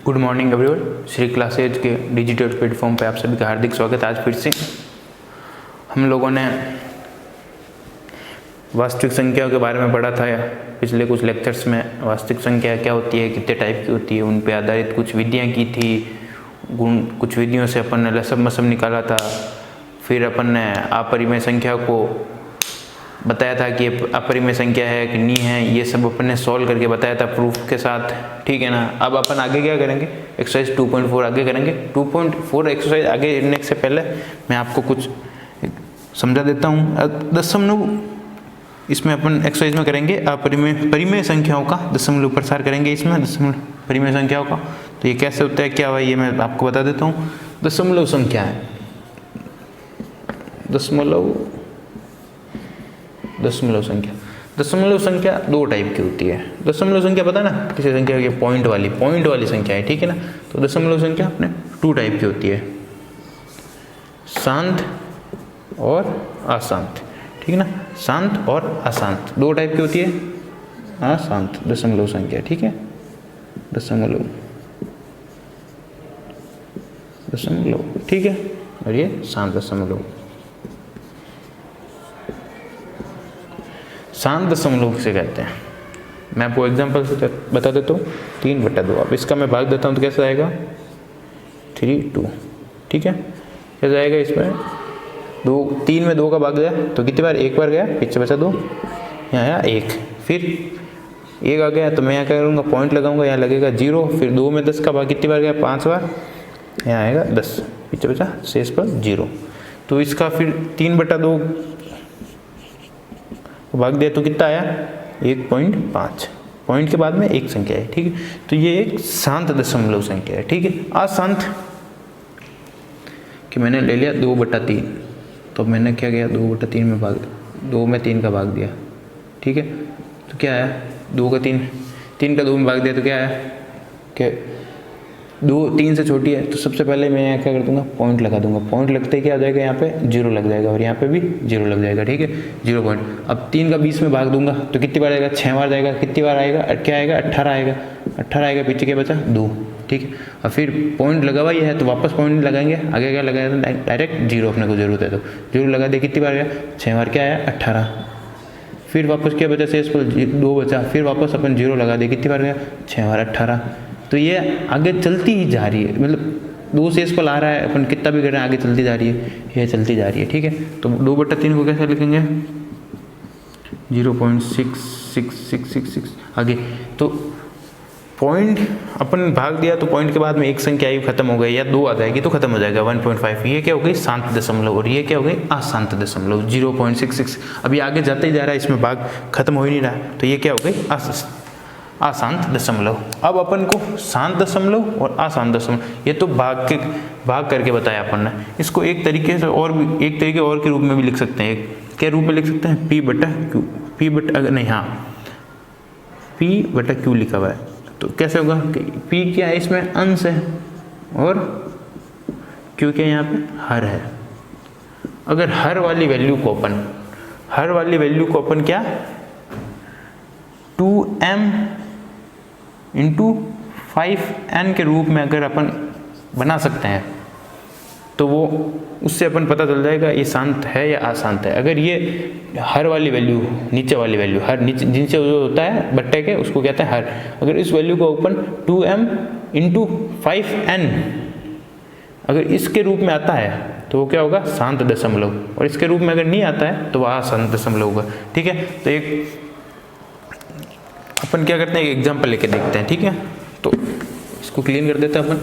Good morning everyone. Shri classes के digital platform पे आप सभी का हार्दिक स्वागत। आज फिर से हम लोगों ने वास्तविक संख्याओं के बारे में पढ़ा था। पिछले कुछ लेक्चर्स में वास्तविक संख्या क्या होती है, कितने टाइप की होती है, उन पे आधारित कुछ विधियाँ की थी। कुछ विधियों से अपन ने लसम मसम निकाला था। फिर अपन ने अपरिमेय संख्या को बताया था कि ये अपरिमेय संख्या है कि नहीं है, ये सब अपन ने सॉल्व करके बताया था प्रूफ के साथ। ठीक है ना। अब अपन आगे क्या करेंगे, एक्सरसाइज 2.4 आगे करेंगे। 2.4 एक्सरसाइज आगे करने से पहले मैं आपको कुछ समझा देता हूँ। दशमलव इसमें अपन एक्सरसाइज में करेंगे परिमेय संख्याओं का दशमलव प्रसार करेंगे। इसमें दशमलव परिमेय संख्याओं का तो ये कैसे होता है, क्या हुआ, ये मैं आपको बता देता हूँ। दशमलव संख्या है, दशमलव संख्या दो टाइप की होती है। दशमलव संख्या पता ना किसी संख्या की पॉइंट वाली संख्या है। ठीक है ना। तो दशमलव संख्या अपने टू टाइप की होती है, शांत और अशांत। ठीक है ना। शांत और अशांत दो टाइप की होती है। अशांत दशमलव संख्या, ठीक है, दशमलव, ठीक है। और ये शांत दशमलव। शांत दशमलव किसे कहते हैं, मैं आपको एग्जांपल से बता देता हूँ। 3/2। अब इसका मैं भाग देता हूँ तो कैसे आएगा, 3/2। ठीक है। कैसे आएगा, इसमें 3 में 2 का भाग गया तो कितनी बार, एक बार गया, पीछे बचा 2, यहाँ आया 1, फिर 1 आ गया तो मैं यहाँ क्या करूँगा, पॉइंट लगाऊंगा, यहाँ लगेगा 0। फिर 2 में 10 का भाग कितनी बार गया, 5 बार, यहाँ आएगा 10, पीछे बचा शेष पर 0। तो इसका फिर 3/2 भाग दिया तो कितना आया, 1.5। पॉइंट के बाद में एक संख्या है। ठीक है। तो ये एक शांत दशमलव संख्या है। ठीक है। अशांत कि मैंने ले लिया 2/3, तो मैंने क्या किया, 2/3 में 2 में 3 का भाग दिया। ठीक है। तो क्या आया, 2 का 3 का 2 में भाग दिया तो क्या आया कि 2 3 से छोटी है। तो सबसे पहले मैं यहाँ क्या कर दूंगा, पॉइंट लगा दूंगा। पॉइंट लगते ही क्या आ जाएगा, यहाँ पे 0 लग जाएगा और यहाँ पे भी 0 लग जाएगा। ठीक है, 0 पॉइंट। अब 3 का 20 में भाग दूंगा तो कितनी बार आएगा, 6 बार जाएगा। कितनी बार आएगा, क्या आएगा, 18 आएगा। 18 आएगा, पीछे क्या बचा, 2। ठीक है। और फिर पॉइंट लगा हुआ ही है तो वापस पॉइंट लगाएंगे, आगे क्या लगाएगा, डायरेक्ट 0 अपने को जरूरत है तो 0 लगा दे। कितनी बार गया, 6 बार, क्या आया, 18। फिर वापस क्या बचा, शेष पर 2 बचा। फिर वापस अपन 0 लगा दे, कितनी बार गया, 6 बार, 18। तो ये आगे चलती ही जा रही है, मतलब 2 शेष पर आ रहा है, अपन कितना भी कर रहे हैं आगे चलती जा रही है, ये चलती जा रही है। ठीक है। तो 2/3 को कैसे लिखेंगे, 0.6666 आगे। तो पॉइंट अपन भाग दिया तो पॉइंट के बाद में एक संख्या ही खत्म हो गई या 2 आ जाएगी तो खत्म हो जाएगा, 1.5। ये क्या हो गई, शांत दशमलव। और ये क्या हो गई, अशांत दशमलव, 0.66। अभी आगे जाते ही जा रहा है, इसमें भाग खत्म हो ही नहीं रहा, तो ये क्या हो गई, अशांत दशमलव। अब अपन को शांत दशमलव और अशांत दशमलव, ये तो भाग करके बताया अपन ने। इसको एक तरीके से और भी, एक तरीके और के रूप में भी लिख सकते हैं। क्या रूप में लिख सकते हैं, P/Q। P/Q लिखा हुआ है तो कैसे होगा कि P क्या है, इसमें अंश है और Q क्या यहाँ पे हर है। अगर हर वाली वैल्यू को अपन क्या 2m × 5n के रूप में अगर अपन बना सकते हैं तो वो उससे अपन पता चल जाएगा ये शांत है या अशांत है। अगर ये हर वाली वैल्यू, नीचे वाली वैल्यू, हर नीचे जो होता है बट्टे के, उसको कहते हैं हर। अगर इस वैल्यू को अपन 2m × 5n अगर इसके रूप में आता है तो वो क्या होगा, शांत दशमलव। और इसके रूप में अगर नहीं आता है तो वह अशांत दशमलव होगा। ठीक है। तो एक अपन क्या करते हैं, एक एग्जाम्पल लेके देखते हैं। ठीक है। तो इसको क्लीन कर देते हैं अपन।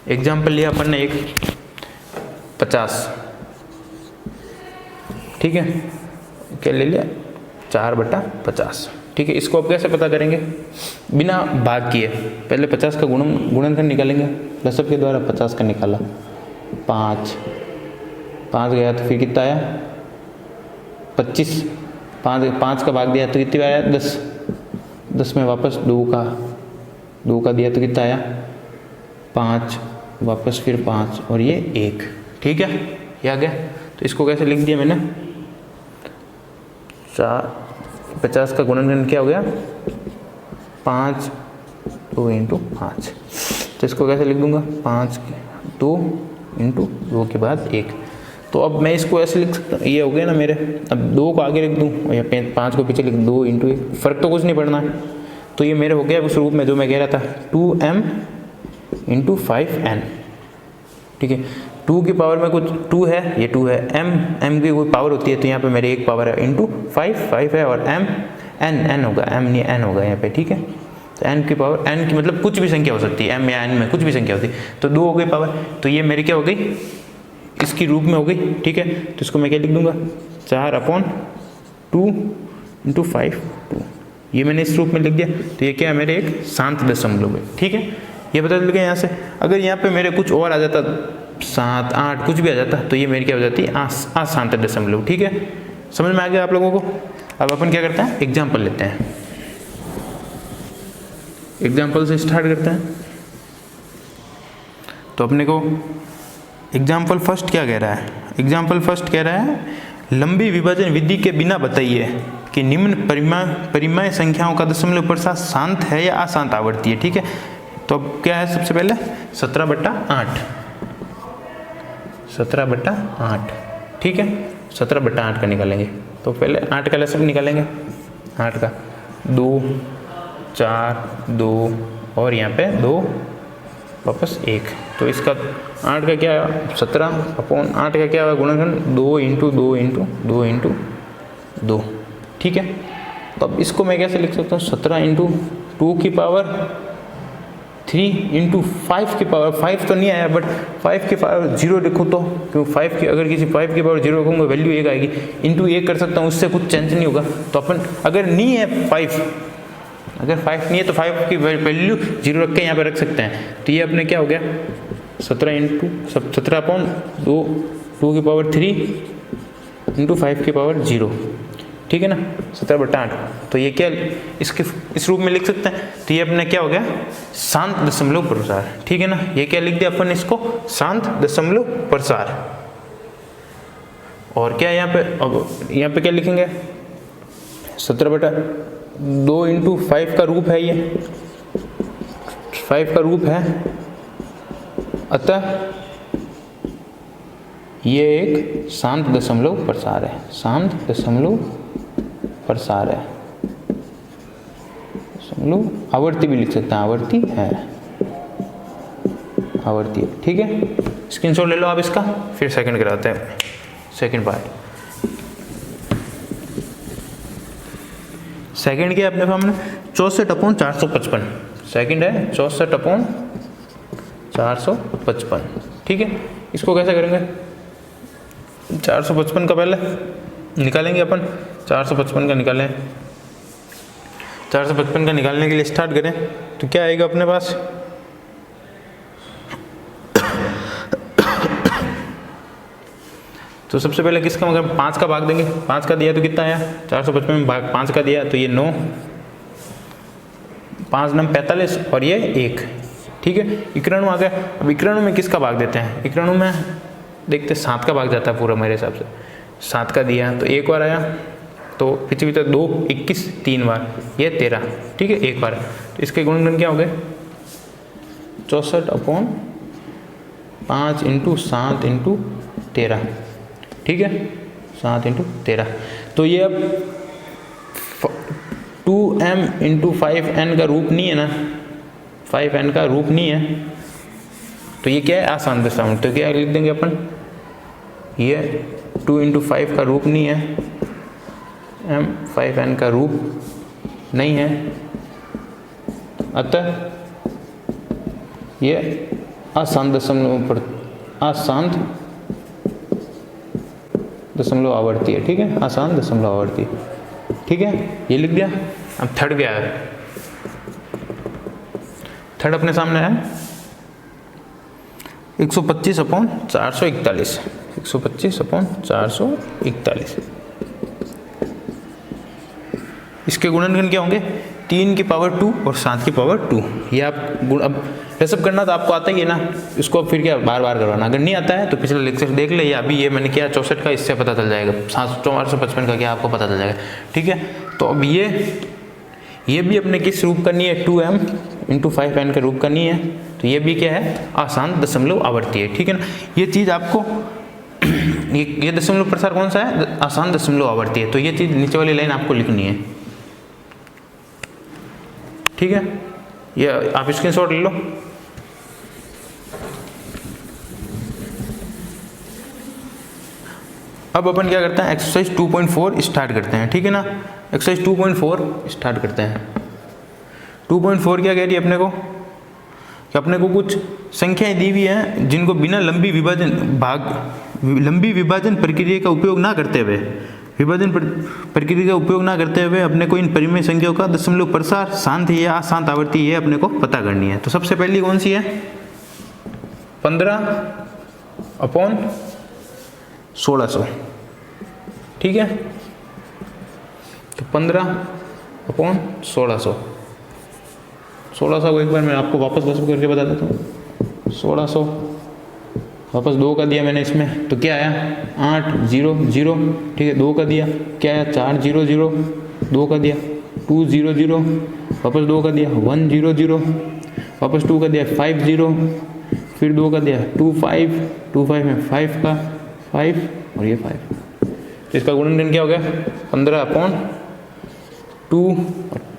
एग्जाम्पल लिया अपन ने एक 50। ठीक है। क्या ले लिया, 4/50। ठीक है। इसको अब कैसे पता करेंगे, बिना भाग किए। पहले 50 का गुणनखंड निकालेंगे, लसब के द्वारा 50 का निकाला, 5 गया तो फिर कितना आया, 25। 5 का भाग दिया तो कितनी बार आया, 10 में वापस 2 का दिया तो कितना आया, 5, वापस फिर 5 और ये 1। ठीक है, ये आ गया। तो इसको कैसे लिख दिया मैंने, 4 50 का गुणनखंड क्या हो गया 5 2 इंटू 5। तो इसको कैसे लिख दूंगा 5 2 इंटू 2 के बाद 1। तो अब मैं इसको ऐसे लिख सकता हूँ, ये हो गया ना मेरे, अब 2 को आगे लिख दूँ या 5 को पीछे लिख 2 इंटू 1, फ़र्क तो कुछ नहीं पड़ना है। तो ये मेरे हो गया उस रूप में जो मैं कह रहा था 2m इंटू 5n। ठीक है, 2 की पावर में कुछ 2 है, ये 2 है, m की कोई पावर होती है तो यहाँ पे मेरे एक पावर है इंटू 5 है, और m n होगा, m नहीं n होगा यहाँ पे। ठीक है, तो n की पावर, n की मतलब कुछ भी संख्या हो सकती है, m या n में कुछ भी संख्या होती है, तो 2 हो गई पावर, तो ये मेरी क्या हो गई इसकी रूप में हो गई। ठीक है, तो इसको मैं क्या लिख दूंगा 4/2 इंटू 5 2, ये मैंने इस रूप में लिख दिया। तो ये क्या है मेरे एक शांत दशमलव है। ठीक है, ये पता चल गया यहाँ से। अगर यहाँ पे मेरे कुछ और आ जाता 7 8 कुछ भी आ जाता तो ये मेरी क्या हो जाती अशांत दशमलव। ठीक है, समझ में आ गया आप लोगों को। अब अपन क्या करते हैं एग्जाम्पल लेते हैं, एग्जाम्पल से स्टार्ट करते हैं। तो अपने को एग्जाम्पल फर्स्ट क्या कह रहा है, एग्जाम्पल फर्स्ट कह रहा है लंबी विभाजन विधि के बिना बताइए कि निम्न परिमेय संख्याओं का दशमलव प्रसार शांत है या अशांत आवर्ती है। ठीक है, तो अब क्या है सबसे पहले 17/8, 17/8। ठीक है, 17/8 का निकालेंगे। तो पहले 8 का लसब निकालेंगे, 8 का 2 4 2 और यहाँ पे 2 वापस 1। तो इसका 8 का क्या है 17/8 का क्या हुआ गुणनखंड 2 इंटू 2 इंटू 2 इंटू 2। ठीक है, तो अब इसको मैं कैसे लिख सकता हूँ 17 इंटू 2 की पावर 3 इंटू 5 की पावर, 5 तो नहीं आया बट 5 की पावर 0 लिखूँ तो, क्यों 5 की अगर किसी 5 की पावर 0 रखूँगा वैल्यू 1 आएगी, इंटू 1 कर सकता हूँ, उससे कुछ चेंज नहीं होगा। तो अपन अगर नहीं है 5, अगर 5 नहीं है तो 5 की वैल्यू 0 रख के यहाँ पे रख सकते हैं। तो ये अपने क्या हो गया 17 इंटू 17/2 2 की पावर 3 इंटू 5 की पावर 0। ठीक है ना, 17/8। तो ये क्या इसके इस रूप में लिख सकते हैं। तो ये अपने क्या हो गया शांत दशमलव प्रसार। ठीक है ना, ये क्या लिख दिया अपन इसको शांत दशमलव प्रसार। और क्या यहाँ पे, अब यहाँ पे क्या लिखेंगे 17/2 इंटू 5 का रूप है, ये 5 का रूप है, अतः ये एक शांत दशमलव प्रसार है, शांत दशमलव प्रसार है। दशमलव आवर्ती भी लिख सकते हैं, आवर्ती है, आवर्ती है। ठीक है, स्क्रीनशॉट ले लो आप इसका, फिर सेकंड कराते हैं, सेकंड पार्ट। सेकंड क्या अपने सामने 64/455, सेकंड है 64/455। ठीक है, इसको कैसे करेंगे 455 का पहले निकालेंगे अपन, 455 का निकालें, 455 का निकालने के लिए स्टार्ट करें तो क्या आएगा अपने पास तो सबसे पहले किसका मतलब 5 का भाग देंगे, 5 का दिया तो कितना आया 455 में भाग 5 का दिया तो ये 9, 5 9 45 और ये 1। ठीक है, 91 आ गया। अब 91 में किसका भाग देते हैं, 91 में देखते 7 का भाग जाता है पूरा मेरे हिसाब से, 7 का दिया तो 1 बार आया, तो पीछे 2 21 3 बार, ये 13। ठीक है, 1 बार। तो इसके गुणनखंड क्या हो गए 64/5 इंटू 7 इंटू 13। ठीक है, 7 इंटू 13। तो ये अब 2m इंटू 5n का रूप नहीं है ना, 5n का रूप नहीं है, तो ये क्या है आसान दशमलव। तो क्या लिख देंगे अपन, ये 2 इंटू 5 का रूप नहीं है, m 5n का रूप नहीं है, अतः ये अशांत दशमलव अशांत दशमलव आवर्ती है। ठीक है, अशांत दशमलव आवर्ती। ठीक है, ये लिख दिया। अब थर्ड क्या है, थर्ड अपने सामने है 125/441, 125/441। इसके गुणनखंड क्या होंगे 3 की पावर 2 और 7 की पावर 2। ये आप अब रेसअप करना तो आपको आता ही है ना, इसको फिर क्या बार बार करवाना, अगर नहीं आता है तो पिछला लेक्चर देख ले, या अभी ये मैंने किया 64 का, इससे पता चल जाएगा, 455 का क्या आपको पता चल जाएगा। ठीक है, तो अब ये भी अपने किस रूप करनी है, 2m × 5n का रूप करनी है, तो ये भी क्या है, आसान दशमलव आवर्ती है। ठीक है ना, ये चीज़ आपको ये दशमलव प्रसार कौन सा है, आसान दशमलव आवर्ती है, तो ये चीज़ नीचे वाली लाइन आपको लिखनी है। ठीक है, ये आप स्क्रीनशॉट ले लो। अब अपन क्या करते हैं, एक्सरसाइज 2.4 स्टार्ट करते हैं। ठीक है ना, एक्सरसाइज 2.4 स्टार्ट करते हैं। 2.4 क्या कह रही है अपने को, कि अपने को कुछ संख्याएं दी हुई हैं जिनको बिना लंबी विभाजन प्रक्रिया का उपयोग ना करते हुए, प्रक्रिया का उपयोग ना करते हुए अपने को इन परिमेय संख्याओं का दशमलव प्रसार शांत या अशांत आवर्ती ये अपने को पता करनी है। तो सबसे पहली कौन सी है, 15/1600। ठीक है, तो 15/1600, 1600 को एक बार मैं आपको वापस करके बता देता हूँ। 1600 वापस 2 का दिया मैंने इसमें, तो क्या आया 800। ठीक है, 2 का दिया, क्या आया 400, 2 का दिया 200, वापस 2 का दिया 100, वापस 2 का दिया 50, फिर 2 का दिया 25 में 5 का 5 और ये 5, तो इसका गुणनखंड क्या हो गया 15/2,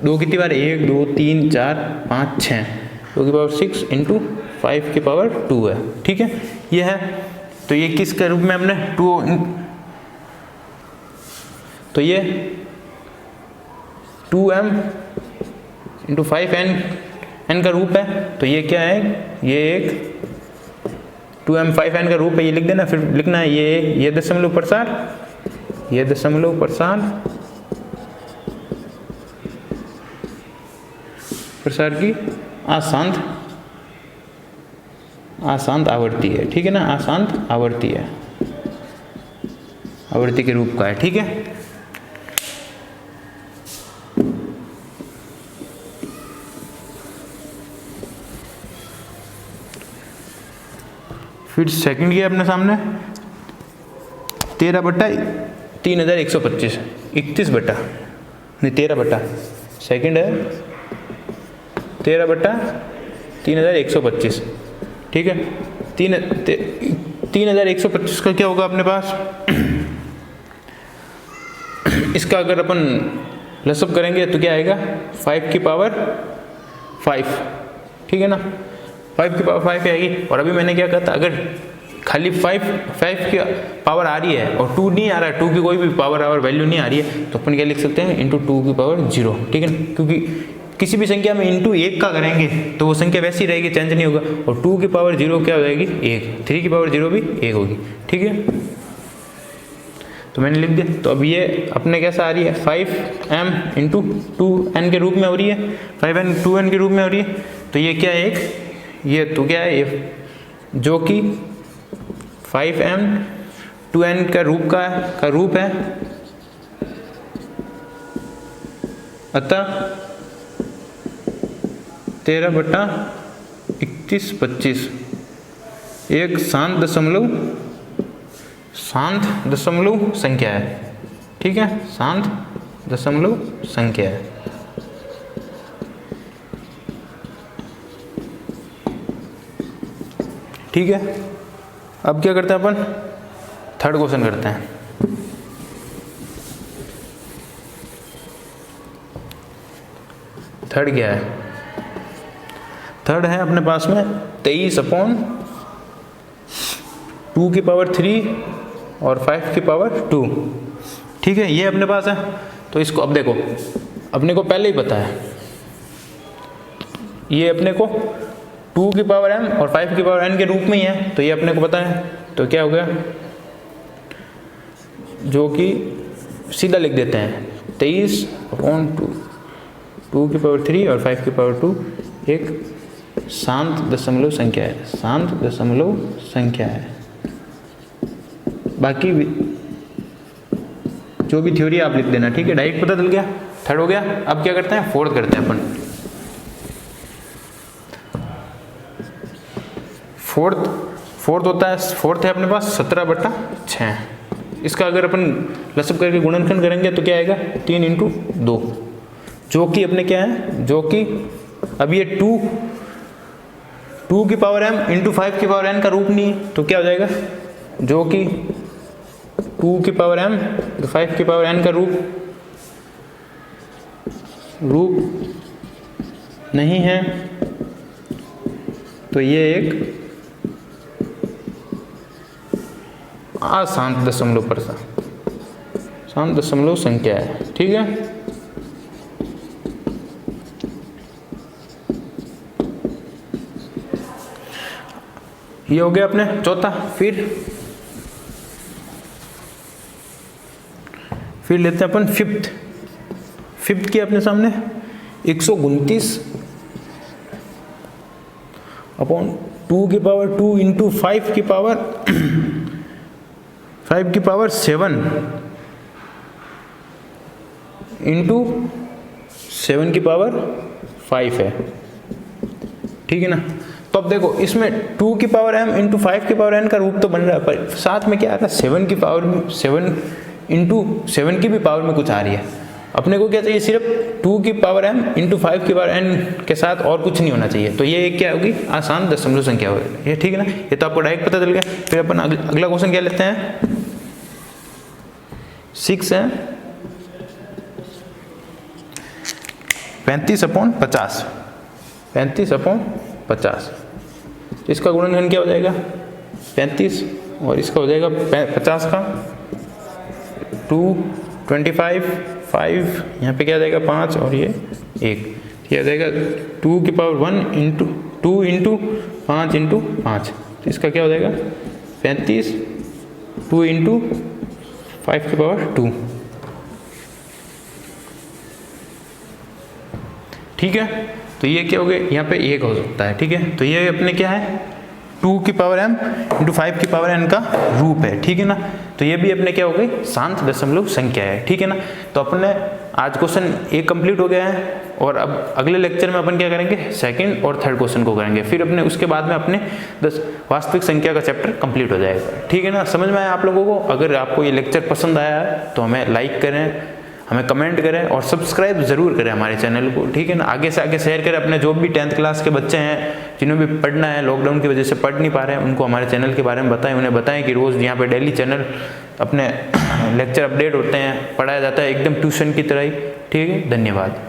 2 कितनी बार 1 2 3 4 5 6, 2 की पावर 6 × 5 की पावर 2 है। ठीक है, ये है, तो ये किसके रूप में हमने 2, तो ये 2m × 5n का रूप है, तो ये क्या है, ये एक 2m 5n का रूप है, ये लिख देना। फिर लिखना है ये दशमलव प्रसार की आशांत आवर्ती है। ठीक है ना, आशांत आवर्ती है, आवर्ती के रूप का है। ठीक है, फिर सेकंड किया अपने सामने 13/3125, 13 सेकंड है 13/3125। ठीक है, 3125 का क्या होगा अपने पास, इसका अगर अपन लसअप करेंगे तो क्या आएगा 5 की पावर 5। ठीक है ना, 5 की पावर 5 आएगी। और अभी मैंने क्या कहा था, अगर खाली 5 की पावर आ रही है और 2 नहीं आ रहा है, 2 की कोई भी पावर और वैल्यू नहीं आ रही है, तो अपन क्या लिख सकते हैं, × 2 की पावर 0। ठीक है, क्योंकि किसी भी संख्या में × 1 का करेंगे तो वो संख्या वैसी रहेगी, चेंज नहीं होगा। और 2 की पावर 0 क्या हो जाएगी 1, 3 की पावर 0 भी 1 होगी। ठीक है, तो मैंने लिख दिया। तो अब ये अपने कैसा आ रही है, 5m × 2n के रूप में हो रही है, 5n 2n के रूप में हो रही है। तो ये क्या है, ये तो क्या है, ये जो कि 5m 2n का रूप है, अतः 13/3125 एक शांत दशमलव संख्या है। ठीक है, शांत दशमलव संख्या है। ठीक है, अब क्या करते हैं अपन, थर्ड क्वेश्चन करते हैं। थर्ड क्या है, थर्ड है अपने पास में 23/2 की पावर 3 और 5 की पावर 2। ठीक है, ये अपने पास है। तो इसको अब देखो, अपने को पहले ही पता है, ये अपने को 2 की पावर m और 5 की पावर n के रूप में ही है, तो ये अपने को पता है। तो क्या हो गया, जो कि सीधा लिख देते हैं 23/2, 2 की पावर 3 और 5 की पावर 2 एक शांत दशमलव संख्या है, शांत दशमलव संख्या है। बाकी जो भी थ्योरी आप लिख देना। ठीक है, डायरेक्ट पता चल गया, थर्ड हो गया। अब क्या करते हैं, फोर्थ करते हैं अपन। फोर्थ होता है, फोर्थ है अपने पास 17/6। इसका अगर अपन लसअप करके गुणनखंड करेंगे तो क्या आएगा 3 × 2, जो कि अपने क्या है, जो कि अब ये 2 की पावर m × 5 की पावर n का रूप नहीं है, तो क्या हो जाएगा, जो कि 2 की पावर m 5 की पावर n का रूप नहीं है, तो ये एक अशांत दशमलव प्रसा शांत दशमलव संख्या है। ठीक है, ये हो गया अपने चौथा। फिर लेते हैं अपन फिफ्थ की अपने सामने 129 अपॉन 2 की पावर 2 × 5 की पावर 7 × 7 की पावर 5 है। ठीक है ना। तो अब देखो इसमें 2 की पावर m × 5 की पावर n का रूप तो बन रहा है, पर साथ में क्या आ रहा है 7 की पावर 7 × 7 की भी पावर में कुछ आ रही है। अपने को क्या चाहिए, सिर्फ 2 की पावर m × 5 की पावर n के साथ और कुछ नहीं होना चाहिए। तो ये क्या होगी, आसान दशमलव संख्या होगी ये। ठीक है ना, ये तो आपको डायरेक्ट पता चल गया। फिर अपन अगला क्वेश्चन क्या लेते हैं, 6 है 35/50 35/50। इसका गुणनखंड क्या हो जाएगा 35 और इसका हो जाएगा 50 का 2 25 5 यहाँ पे क्या आ जाएगा 5 और ये 1, ये आ जाएगा 2 की पावर 1 × 2 × 5 × 5। तो इसका क्या हो जाएगा 35 2 × 5 की पावर 2। ठीक है, तो ये क्या हो गया, यहाँ पे 1 हो सकता है। ठीक है, तो ये अपने क्या है 2 की पावर m × 5 की पावर n का रूप है। ठीक है ना, तो ये भी अपने क्या हो गई शांत दशमलव संख्या है। ठीक है ना, तो अपने आज क्वेश्चन 1 कंप्लीट हो गया है, और अब अगले लेक्चर में अपन क्या करेंगे, सेकंड और थर्ड क्वेश्चन को करेंगे। फिर अपने उसके बाद में अपने वास्तविक संख्या का चैप्टर कंप्लीट हो जाएगा। ठीक है ना, समझ में आया आप लोगों को। अगर आपको ये लेक्चर पसंद आया है तो हमें लाइक करें, हमें कमेंट करें और सब्सक्राइब जरूर करें हमारे चैनल को। ठीक है ना, आगे से आगे शेयर करें। अपने जो भी 10th क्लास के बच्चे हैं जिन्हें भी पढ़ना है, लॉकडाउन की वजह से पढ़ नहीं पा रहे हैं, उनको हमारे चैनल के बारे में बताएं। उन्हें बताएं कि रोज़ यहाँ पे डेली चैनल अपने लेक्चर अपडेट होते हैं, पढ़ाया जाता है एकदम ट्यूशन की तरह ही। ठीक है, धन्यवाद।